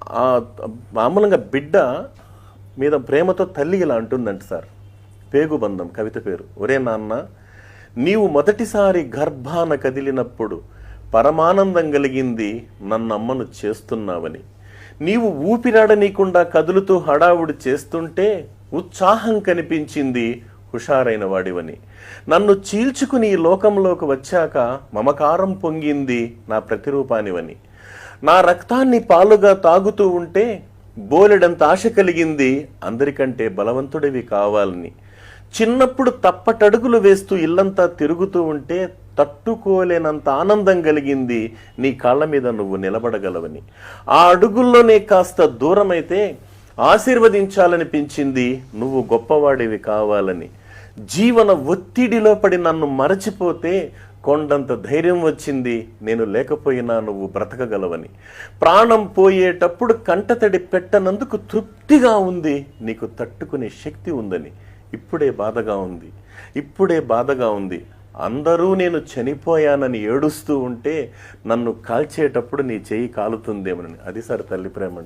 ఆ మామూలుగా బిడ్డ మీద ప్రేమతో తల్లి ఇలా అంటుందంట సార్. పేగుబంధం కవిత పేరు. ఒరే నాన్న, నీవు మొదటిసారి గర్భాన కదిలినప్పుడు పరమానందం కలిగింది నన్నమ్మను చేస్తున్నావని. నీవు ఊపిరాడనీయకుండా కదులుతూ హడావుడి చేస్తుంటే ఉత్సాహం కనిపించింది హుషారైన వాడివని. నన్ను చీల్చుకుని ఈ లోకంలోకి వచ్చాక మమకారం పొంగింది నా ప్రతిరూపానివని. నా రక్తాన్ని పాలుగా తాగుతూ ఉంటే బోలెడంత ఆశ కలిగింది అందరికంటే బలవంతుడివి కావాలని. చిన్నప్పుడు తప్పటడుగులు వేస్తూ ఇల్లంతా తిరుగుతూ ఉంటే తట్టుకోలేనంత ఆనందం కలిగింది నీ కాళ్ళ మీద నువ్వు నిలబడగలవని. ఆ అడుగుల్లోనే కాస్త దూరమైతే ఆశీర్వదించాలనిపించింది నువ్వు గొప్పవాడివి కావాలని. జీవన ఒత్తిడిలో పడి నన్ను మరచిపోతే కొండంత ధైర్యం వచ్చింది నేను లేకపోయినా నువ్వు బ్రతకగలవని. ప్రాణం పోయేటప్పుడు కంటతడి పెట్టనందుకు తృప్తిగా ఉంది నీకు తట్టుకునే శక్తి ఉందని. ఇప్పుడే బాధగా ఉంది. అందరూ నేను చనిపోయానని ఏడుస్తూ ఉంటే నన్ను కాల్చేటప్పుడు నీ చెయ్యి కాలుతుందేమని. అది సార్ తల్లి ప్రేమ.